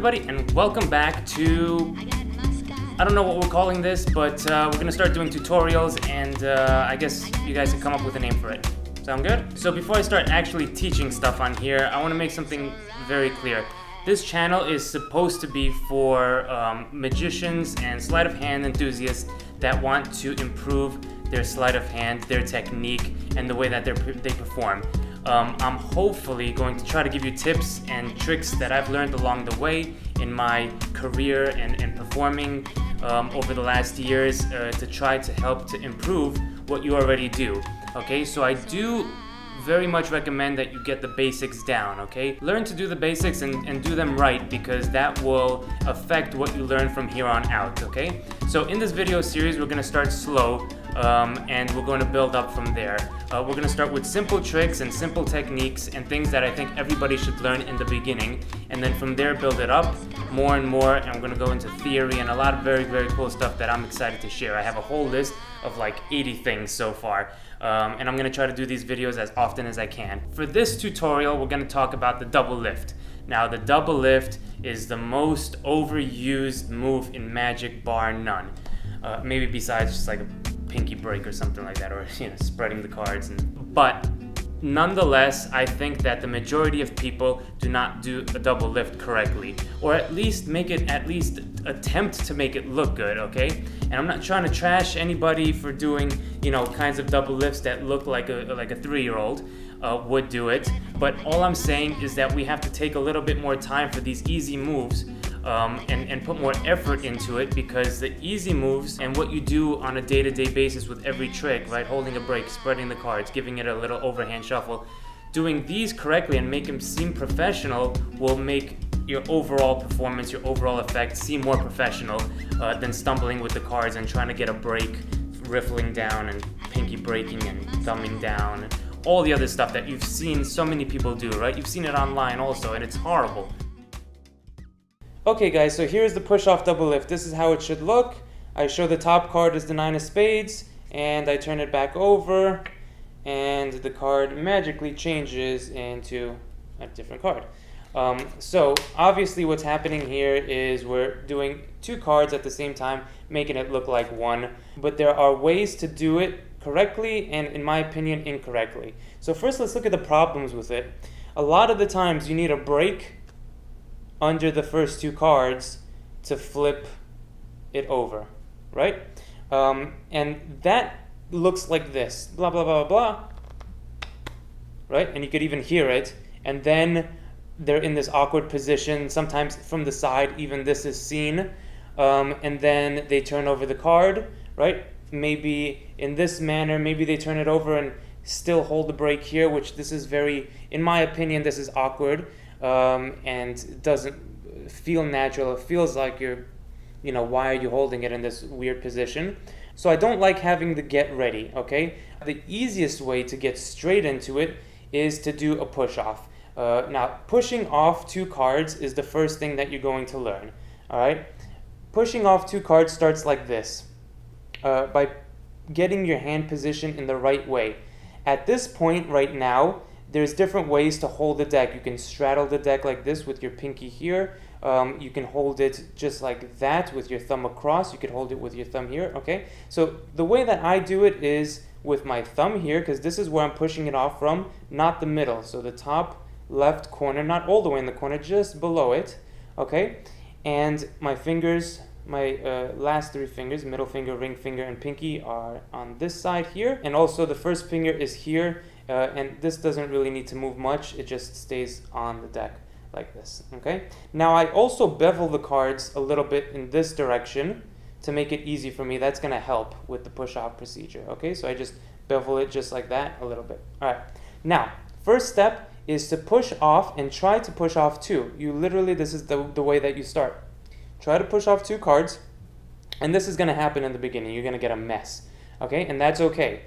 everybody, and welcome back to, I don't know what we're calling this, but we're gonna start doing tutorials, and I guess you guys can come up with a name for it. Sound good? So before I start actually teaching stuff on here, I want to make something very clear. This channel is supposed to be for magicians and sleight of hand enthusiasts that want to improve their sleight of hand, their technique, and the way that they perform. I'm hopefully going to try to give you tips and tricks that I've learned along the way in my career and performing over the last years to try to help to improve what you already do. Okay, so I do very much recommend that you get the basics down, okay? Learn to do the basics and do them right, because that will affect what you learn from here on out, okay? So in this video series, we're gonna start slow and we're going to build up from there. We're going to start with simple tricks and simple techniques and things that I think everybody should learn in the beginning, and then from there build it up more and more, and I'm going to go into theory and a lot of very, very cool stuff that I'm excited to share. I have a whole list of like 80 things so far. And I'm going to try to do these videos as often as I can. For this tutorial, we're going to talk about the double lift. Now, the double lift is the most overused move in Magic, bar none. Maybe besides just like a pinky break or something like that, or spreading the cards. But nonetheless, I think that the majority of people do not do a double lift correctly, or at least attempt to make it look good, okay? And I'm not trying to trash anybody for doing, kinds of double lifts that look like a 3-year-old would do it. But all I'm saying is that we have to take a little bit more time for these easy moves and put more effort into it, because the easy moves and what you do on a day-to-day basis with every trick, right? Holding a break, spreading the cards, giving it a little overhand shuffle, doing these correctly and make them seem professional will make your overall performance, your overall effect seem more professional than stumbling with the cards and trying to get a break, riffling down and pinky breaking and thumbing down and all the other stuff that you've seen so many people do, right? You've seen it online also, and it's horrible. Okay guys, so here's the push-off double lift. This is how it should look. I show the top card is the 9 of spades, and I turn it back over, and the card magically changes into a different card. So obviously what's happening here is we're doing 2 cards at the same time, making it look like one, but there are ways to do it correctly and, in my opinion, incorrectly. So first let's look at the problems with it. A lot of the times you need a break under the first 2 cards to flip it over, right? And that looks like this, blah, blah, blah, blah, right? And you could even hear it. And then they're in this awkward position. Sometimes from the side, even this is seen. And then they turn over the card, right? Maybe in this manner, maybe they turn it over and still hold the break here, which this is very, in my opinion, this is awkward. And doesn't feel natural. It feels like you're, why are you holding it in this weird position? So I don't like having the get ready, okay? The easiest way to get straight into it is to do a push-off. Now, pushing off 2 cards is the first thing that you're going to learn, all right? Pushing off 2 cards starts like this, by getting your hand position in the right way. At this point right now, there's different ways to hold the deck. You can straddle the deck like this with your pinky here. You can hold it just like that with your thumb across. You could hold it with your thumb here, okay? So the way that I do it is with my thumb here, because this is where I'm pushing it off from, not the middle. So the top left corner, not all the way in the corner, just below it, okay? And my fingers, my last 3 fingers, middle finger, ring finger, and pinky, are on this side here. And also the first finger is here. And this doesn't really need to move much. It just stays on the deck like this, okay? Now I also bevel the cards a little bit in this direction to make it easy for me. That's gonna help with the push-off procedure, okay? So I just bevel it just like that a little bit. All right, now, first step is to push off and try to push off 2. You literally, this is the way that you start. Try to push off 2 cards, and this is gonna happen in the beginning. You're gonna get a mess, okay? And that's okay.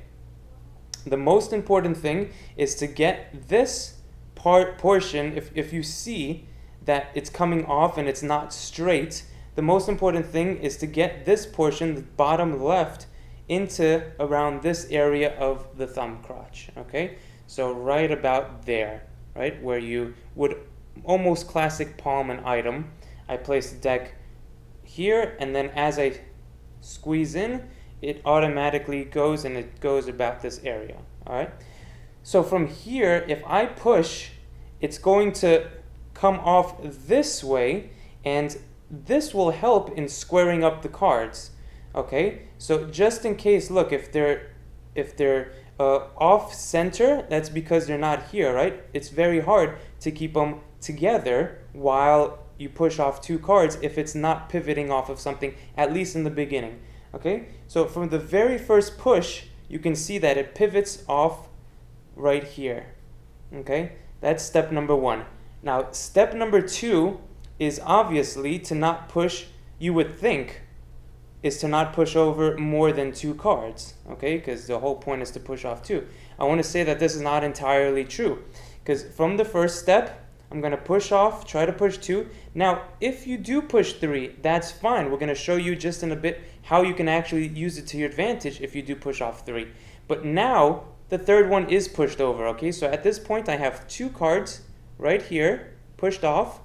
The most important thing is to get this portion, if you see that it's coming off and it's not straight, the most important thing is to get this portion, the bottom left, into around this area of the thumb crotch, okay? So right about there, right? Where you would almost classic palm an item. I place the deck here, and then as I squeeze in, it automatically goes, and it goes about this area. All right. So from here, if I push, it's going to come off this way, and this will help in squaring up the cards. Okay. So just in case, look, if they're off center, that's because they're not here, right? It's very hard to keep them together while you push off two cards if it's not pivoting off of something, at least in the beginning. Okay, so from the very first push, you can see that it pivots off right here. Okay, that's step number one. Now, step number two is obviously to not push, you would think, is to not push over more than two cards, okay? Because the whole point is to push off two. I want to say that this is not entirely true, because from the first step, I'm going to push off, try to push two. Now, if you do push three, that's fine. We're going to show you just in a bit how you can actually use it to your advantage if you do push off three. But now, the third one is pushed over, okay? So at this point, I have two cards right here, pushed off,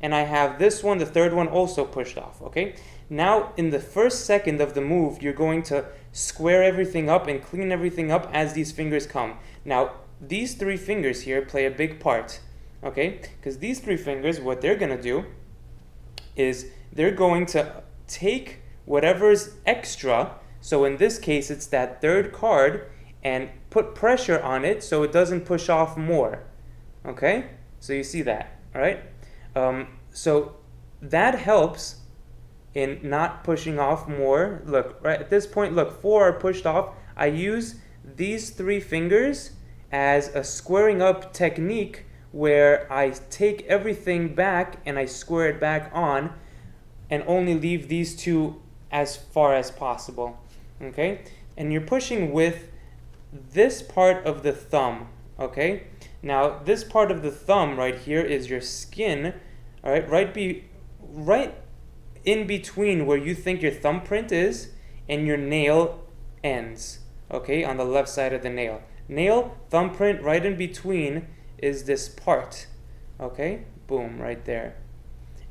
and I have this one, the third one, also pushed off, okay? Now, in the first second of the move, you're going to square everything up and clean everything up as these fingers come. Now, these three fingers here play a big part, okay? Because these three fingers, what they're going to do is they're going to take whatever's extra, so in this case, it's that third card, and put pressure on it so it doesn't push off more, okay? So you see that, all right? So that helps in not pushing off more. Look, right at this point, look, four are pushed off. I use these three fingers as a squaring up technique where I take everything back and I square it back on and only leave these two as far as possible, okay? And you're pushing with this part of the thumb, okay? Now, this part of the thumb right here is your skin, all right? Right in between where you think your thumbprint is and your nail ends, okay, on the left side of the nail. Nail, thumbprint, right in between is this part, okay? Boom, right there.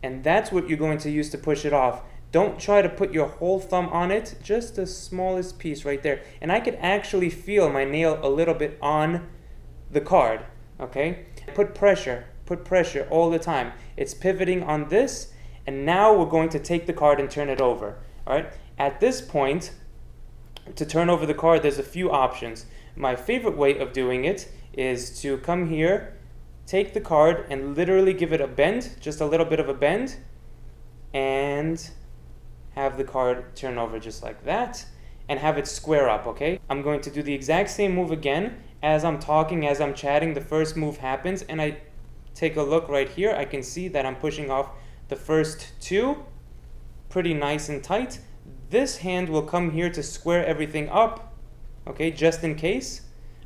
And that's what you're going to use to push it off. Don't try to put your whole thumb on it, just the smallest piece right there. And I could actually feel my nail a little bit on the card, okay? Put pressure all the time. It's pivoting on this, and now we're going to take the card and turn it over, all right? At this point, to turn over the card, there's a few options. My favorite way of doing it is to come here, take the card, and literally give it a bend, just a little bit of a bend, and have the card turn over just like that, and have it square up, okay? I'm going to do the exact same move again. As I'm talking, as I'm chatting, the first move happens, and I take a look right here. I can see that I'm pushing off the first two, pretty nice and tight. This hand will come here to square everything up, okay, just in case,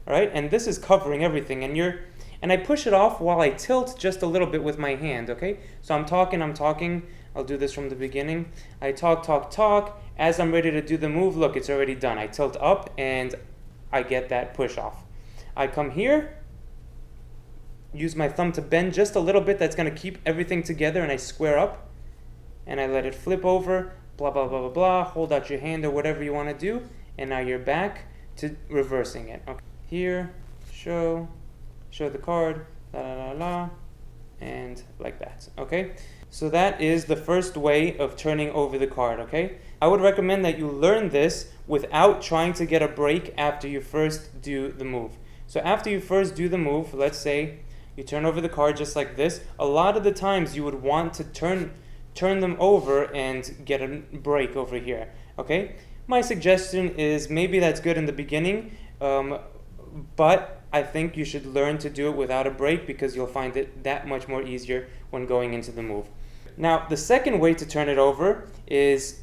all right? And this is covering everything, and I push it off while I tilt just a little bit with my hand, okay? So I'm talking, I'll do this from the beginning. I talk. As I'm ready to do the move, look, it's already done. I tilt up, and I get that push off. I come here, use my thumb to bend just a little bit. That's going to keep everything together, and I square up, and I let it flip over, blah, blah, blah, blah, blah. Hold out your hand or whatever you want to do, and now you're back to reversing it. Okay. Here, show the card, la, la, la, la, and like that, okay? So that is the first way of turning over the card, okay? I would recommend that you learn this without trying to get a break after you first do the move. So after you first do the move, let's say you turn over the card just like this. A lot of the times you would want to turn them over and get a break over here, okay? My suggestion is maybe that's good in the beginning, but I think you should learn to do it without a break because you'll find it that much more easier when going into the move. Now, the second way to turn it over is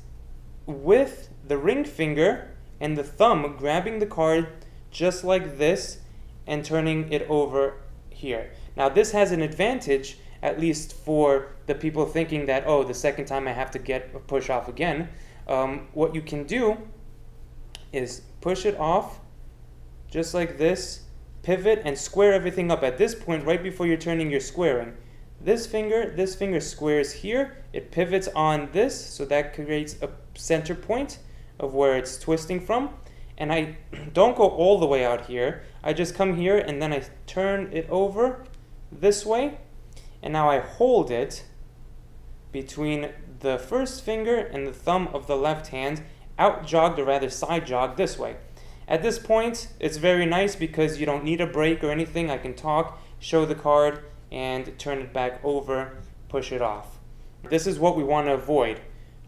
with the ring finger and the thumb grabbing the card just like this and turning it over here. Now, this has an advantage, at least for the people thinking that, oh, the second time I have to get a push off again. What you can do is push it off just like this, pivot, and square everything up. At this point, right before you're turning, you're squaring. this finger squares here. It pivots on this, so that creates a center point of where it's twisting from. And I don't go all the way out here. I just come here and then I turn it over this way. And now I hold it between the first finger and the thumb of the left hand, out jogged, or rather side jogged this way. At this point, it's very nice because you don't need a break or anything. I can talk, show the card, and turn it back over, push it off. This is what we want to avoid.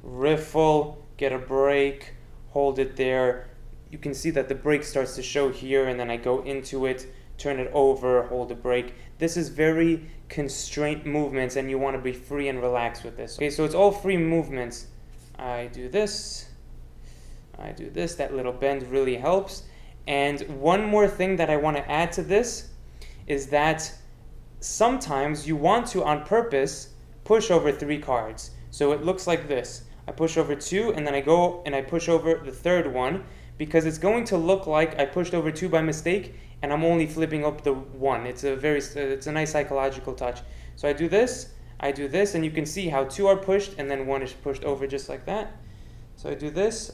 Riffle, get a break, hold it there. You can see that the break starts to show here, and then I go into it, turn it over, hold a break. This is very constrained movements, and you want to be free and relaxed with this. Okay, so it's all free movements. I do this, that little bend really helps. And one more thing that I want to add to this is that sometimes you want to, on purpose, push over 3 cards. So it looks like this. I push over 2, and then I go and I push over the third one, because it's going to look like I pushed over 2 by mistake and I'm only flipping up the 1. It's a nice psychological touch. So I do this, and you can see how 2 are pushed and then 1 is pushed over just like that. So I do this,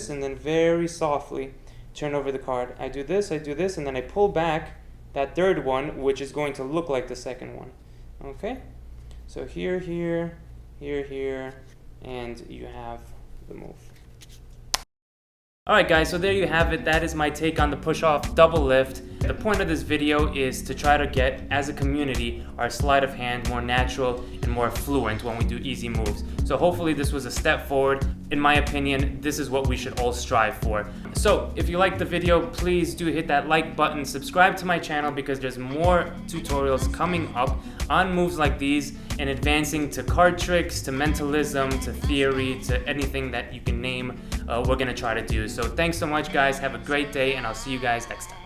and then very softly turn over the card. I do this, and then I pull back that third one, which is going to look like the second one. Okay? So here, and you have the move. Alright guys, so there you have it. That is my take on the push-off double lift. The point of this video is to try to get, as a community, our sleight of hand more natural and more fluent when we do easy moves. So hopefully this was a step forward. In my opinion, this is what we should all strive for. So if you liked the video, please do hit that like button, subscribe to my channel, because there's more tutorials coming up on moves like these and advancing to card tricks, to mentalism, to theory, to anything that you can name. We're gonna try to do. So thanks so much guys, have a great day, and I'll see you guys next time.